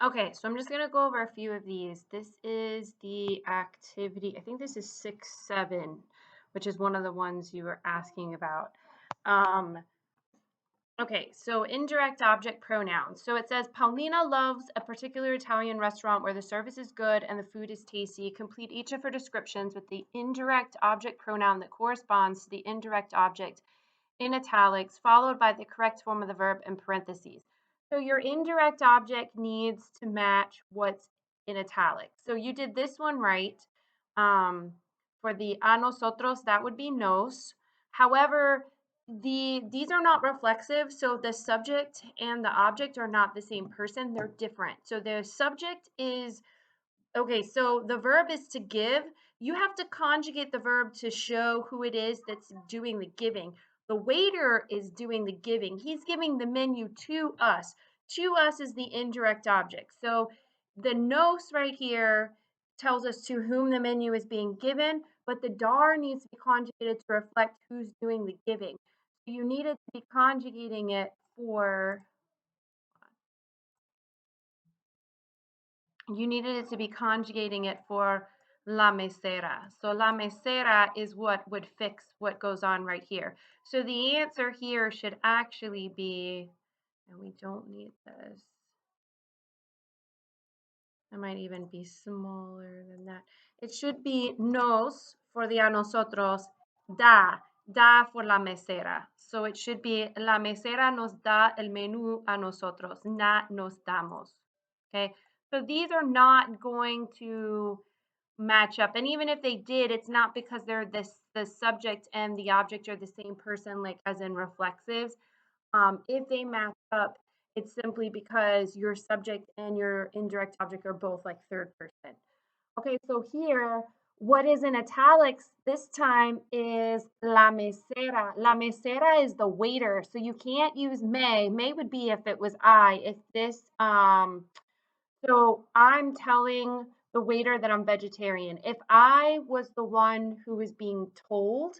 Okay, so I'm just going to go over a few of these. This is the activity. I think this is 6-7, which is one of the ones you were asking about. Okay, so indirect object pronouns. So it says Paulina loves a particular Italian restaurant where the service is good and the food is tasty. Complete each of her descriptions with the indirect object pronoun that corresponds to the indirect object in italics, followed by the correct form of the verb in parentheses. So your indirect object needs to match what's in italics. So you did this one right. For the a nosotros, that would be nos. However, these are not reflexive, so the subject and the object are not the same person. They're different. So the subject is, okay, so the verb is to give. You have to conjugate the verb to show who it is that's doing the giving. The waiter is doing the giving. He's giving the menu to us. To us is the indirect object. So the nos right here tells us to whom the menu is being given, but the dar needs to be conjugated to reflect who's doing the giving. So you needed to be conjugating it for la mesera. So la mesera is what would fix what goes on right here. So the answer here should actually be, and we don't need this. It might even be smaller than that. It should be nos for the a nosotros, da for la mesera. So it should be la mesera nos da el menú a nosotros, nos damos. Okay, so these are not going to match up. And even if they did, it's not because they're the subject and the object are the same person, like as in reflexives. If they match up, it's simply because your subject and your indirect object are both like third person. Okay, so here, what is in italics this time is la mesera. La mesera is the waiter, so you can't use may. May would be if it was I. If this, so I'm telling the waiter that I'm vegetarian. If I was the one who was being told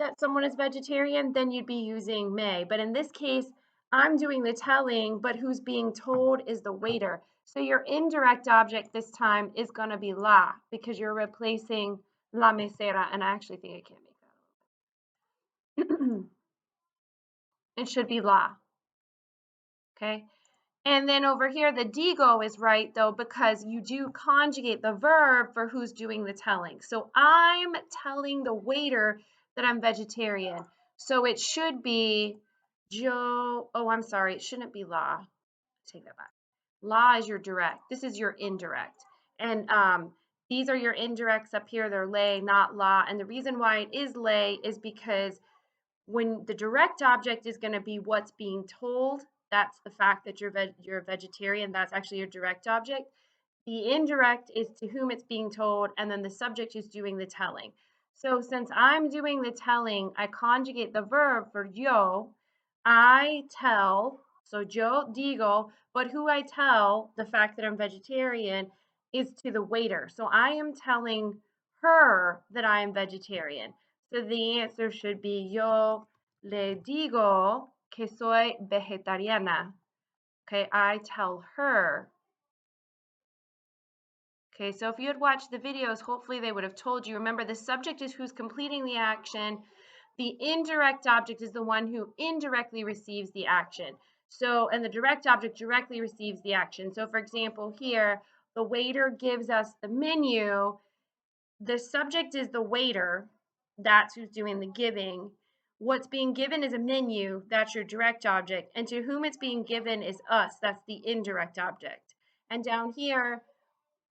that someone is vegetarian, then you'd be using may. But in this case, I'm doing the telling, but who's being told is the waiter. So your indirect object this time is going to be la because you're replacing la mesera. And I actually think I can't make that. It should be la. Okay. And then over here, the digo is right, though, because you do conjugate the verb for who's doing the telling. So I'm telling the waiter that I'm vegetarian. So it should be Joe. Oh, I'm sorry. It shouldn't be la. Take that back. La is your direct. This is your indirect. And these are your indirects up here. They're lay, not la. And the reason why it is lay is because when the direct object is going to be what's being told, that's the fact that you're a vegetarian. That's actually your direct object. The indirect is to whom it's being told, and then the subject is doing the telling. So since I'm doing the telling, I conjugate the verb for yo. I tell, so yo digo, but who I tell, the fact that I'm vegetarian, is to the waiter. So I am telling her that I am vegetarian. So the answer should be yo le digo que soy vegetariana. Okay, I tell her. Okay, so if you had watched the videos, hopefully they would have told you. Remember, the subject is who's completing the action. The indirect object is the one who indirectly receives the action. So, and the direct object directly receives the action. So, for example, here, the waiter gives us the menu. The subject is the waiter. That's who's doing the giving. What's being given is a menu. That's your direct object. And to whom it's being given is us. That's the indirect object. And down here,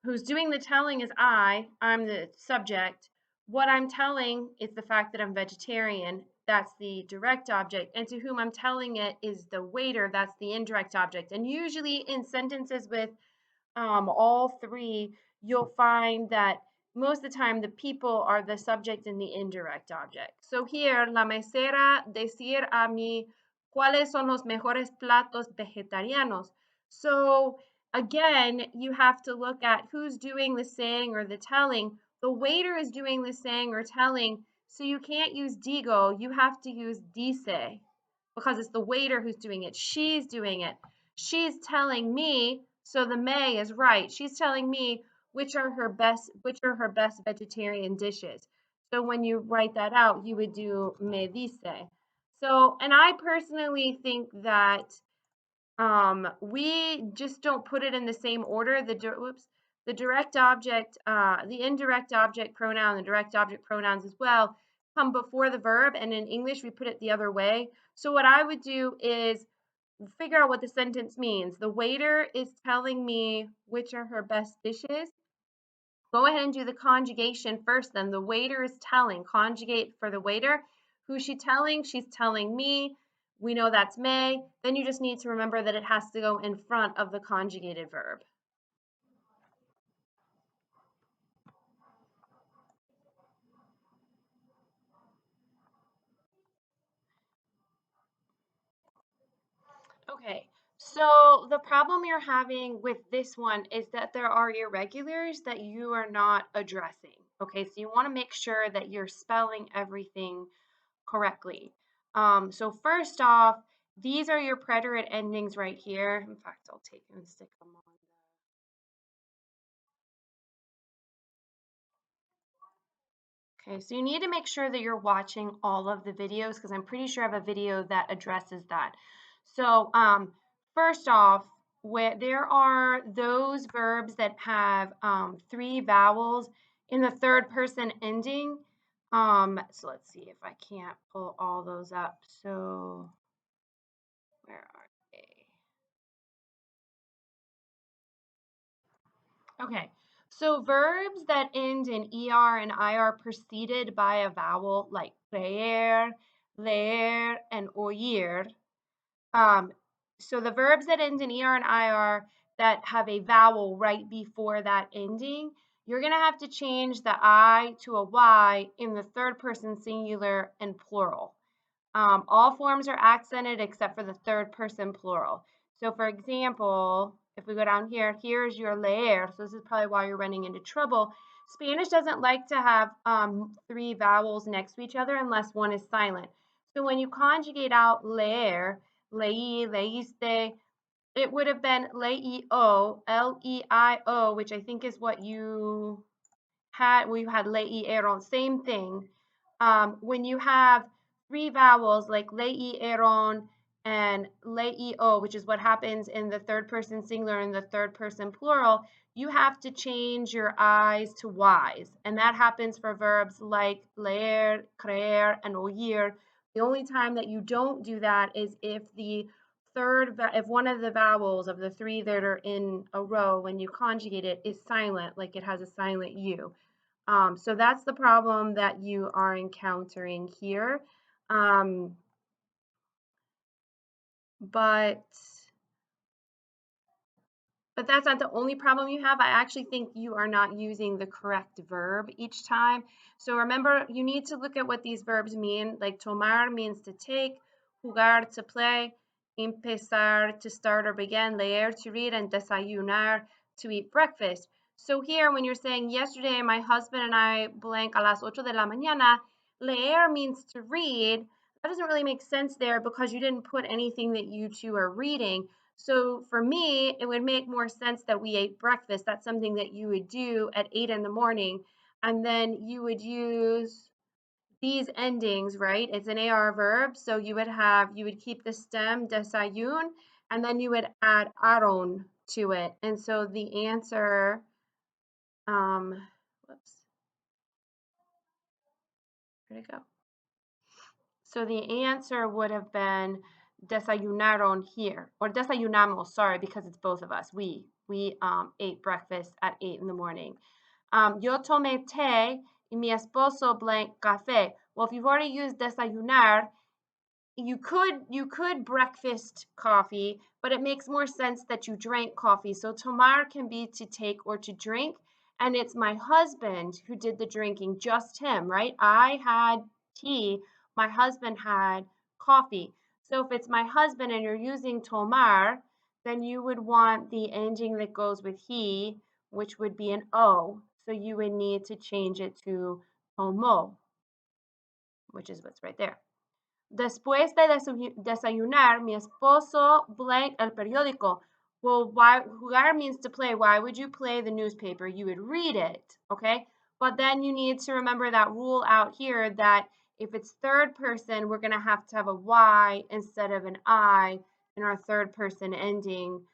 who's doing the telling is I'm the subject. What I'm telling is the fact that I'm vegetarian. That's the direct object. And to whom I'm telling it is the waiter. That's the indirect object. And usually in sentences with all three, you'll find that most of the time the people are the subject and the indirect object. So here, la mesera decir a mí cuáles son los mejores platos vegetarianos. So again, you have to look at who's doing the saying or the telling. The waiter is doing the saying or telling, so you can't use digo. You have to use dice because it's the waiter who's doing it. She's doing it. She's telling me, So the may is right. She's telling me which are her best vegetarian dishes. So when you write that out, you would do me dice. So, and I personally think that we just don't put it in the same order. The direct object, the indirect object pronoun, the direct object pronouns as well come before the verb, and in English we put it the other way. So what I would do is figure out what the sentence means. The waiter is telling me which are her best dishes. Go ahead and do the conjugation first then. The waiter is telling. Conjugate for the waiter. Who's she telling? She's telling me. We know that's may. Then you just need to remember that it has to go in front of the conjugated verb. Okay, so the problem you're having with this one is that there are irregulars that you are not addressing. Okay, so you want to make sure that you're spelling everything correctly. So first off, these are your preterite endings right here. In fact, I'll take and stick them on. Okay, so you need to make sure that you're watching all of the videos because I'm pretty sure I have a video that addresses that. So first off, where there are those verbs that have 3 vowels in the third person ending. So let's see if I can't pull all those up. So where are they? Okay, so verbs that end in er and ir preceded by a vowel like creer, leer, and oír. Um, so the verbs that end in er and ir that have a vowel right before that ending, you're going to have to change the I to a Y in the third person singular and plural. All forms are accented except for the third person plural. So for example, if we go down here, here's your leer. So this is probably why you're running into trouble. Spanish doesn't like to have 3 vowels next to each other unless one is silent. So when you conjugate out leer, leí, leíste, it would have been leio, L-E-I-O, which I think is what you had, we had leieron, same thing. When you have 3 vowels like leieron and leio, which is what happens in the third person singular and the third person plural, you have to change your I's to Y's. And that happens for verbs like leer, creer, and oír. The only time that you don't do that is if if one of the vowels of the 3 that are in a row, when you conjugate it, is silent, like it has a silent U. So that's the problem that you are encountering here. Um, but that's not the only problem you have. I actually think you are not using the correct verb each time. So remember, you need to look at what these verbs mean. Like tomar means to take, jugar to play, empezar to start or begin, leer to read, and desayunar to eat breakfast. So here, when you're saying yesterday my husband and I blank a las 8 de la mañana, leer means to read. That doesn't really make sense there because you didn't put anything that you two are reading. So for me, it would make more sense that we ate breakfast. That's something that you would do at 8 in the morning. And then you would use these endings, right? It's an AR verb. So you would keep the stem desayun, and then you would add aron to it. And so the answer, whoops, where'd it go? So the answer would have been desayunaron here, or desayunamos, sorry, because it's both of us. We ate breakfast at 8 in the morning. Yo tomé té y mi esposo blank café. Well, if you've already used desayunar, you could breakfast coffee, but it makes more sense that you drank coffee. So tomar can be to take or to drink, and it's my husband who did the drinking, just him, right? I had tea, my husband had coffee. So if it's my husband and you're using tomar, then you would want the ending that goes with he, which would be an O. So you would need to change it to tomó, which is what's right there. Después de desayunar, mi esposo blank el periódico. Well, why jugar means to play. Why would you play the newspaper? You would read it, okay? But then you need to remember that rule out here that if it's third person, we're going to have a Y instead of an I in our third person ending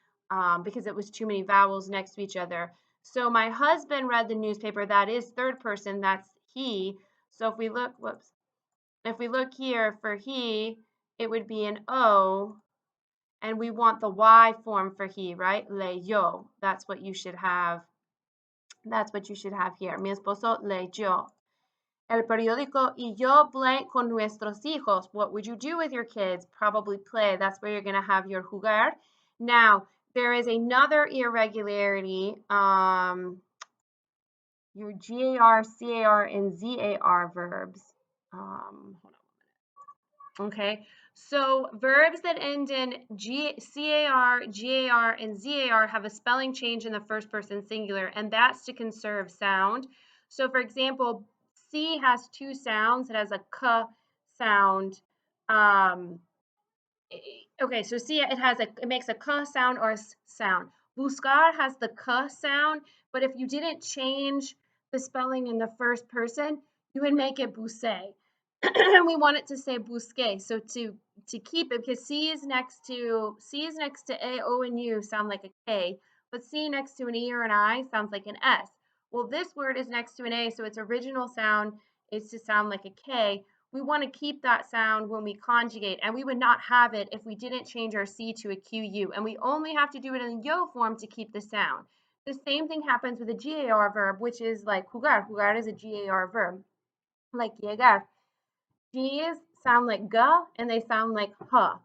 because it was too many vowels next to each other. So my husband read the newspaper. That is third person. That's he. So if we look, whoops, if we look here for he, it would be an O. And we want the Y form for he, right? Leyó. That's what you should have. That's what you should have here. Mi esposo leyó el periódico y yo blank con nuestros hijos. What would you do with your kids? Probably play. That's where you're going to have your jugar. Now, there is another irregularity. Your GAR, CAR, and ZAR verbs. Hold on. Okay, so verbs that end in CAR, GAR, and ZAR have a spelling change in the first person singular, and that's to conserve sound. So for example, C has two sounds. It has a K sound. Okay, so C, it makes a K sound or a S sound. Buscar has the K sound, but if you didn't change the spelling in the first person, you would make it busé. We want it to say busque. So to keep it, because C is next to A, O, and U sound like a K, but C next to an E or an I sounds like an S. Well, this word is next to an A, so its original sound is to sound like a K. We want to keep that sound when we conjugate, and we would not have it if we didn't change our C to a QU, and we only have to do it in the yo form to keep the sound. The same thing happens with a GAR verb, which is like jugar. Jugar is a GAR verb, like llegar. G's sound like G and they sound like H.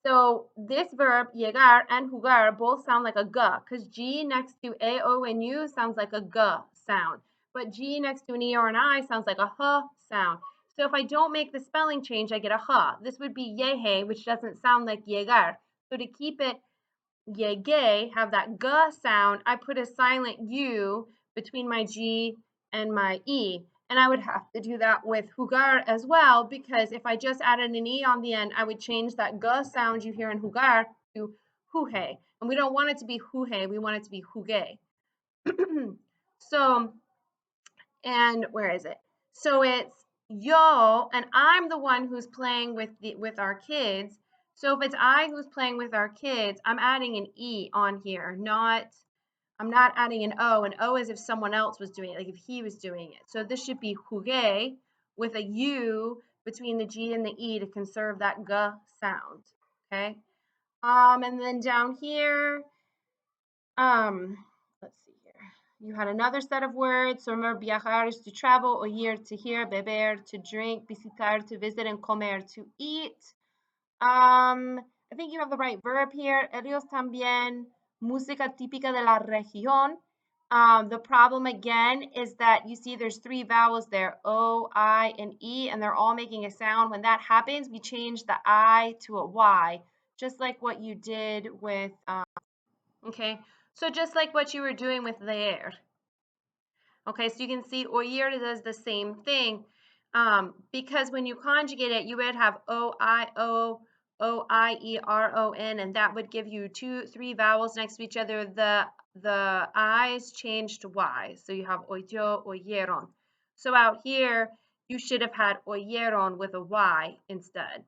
So this verb, llegar and jugar, both sound like a G because G next to A, O, and U sounds like a G sound. But G next to an E or an I sounds like a H sound. So if I don't make the spelling change, I get a H. This would be yeje, which doesn't sound like llegar. So to keep it yegue, have that G sound, I put a silent U between my G and my E. And I would have to do that with jugar as well, because if I just added an E on the end, I would change that G sound you hear in jugar to juje. And we don't want it to be juje, we want it to be jugue. So, and where is it? So it's yo, and I'm the one who's playing with our kids. So if it's I who's playing with our kids, I'm adding an E on here, I'm not adding an O. An O is if someone else was doing it, like if he was doing it. So this should be jugué with a U between the G and the E to conserve that G sound. Okay. And then down here, let's see here. You had another set of words. So remember, viajar is to travel, oír to hear, beber to drink, visitar to visit, and comer to eat. I think you have the right verb here. Ellos también, música típica de la región. The problem again is that you see there's three vowels there, O, I, and E, and they're all making a sound. When that happens, we change the I to a Y, just like what you did with, okay, so just like what you were doing with leer. Okay, so you can see oír does the same thing because when you conjugate it, you would have O-I-O, O-I-E-R-O-N, and that would give you three vowels next to each other. The I's change to Y, so you have oyó, oyeron. So out here, you should have had oyeron with a Y instead.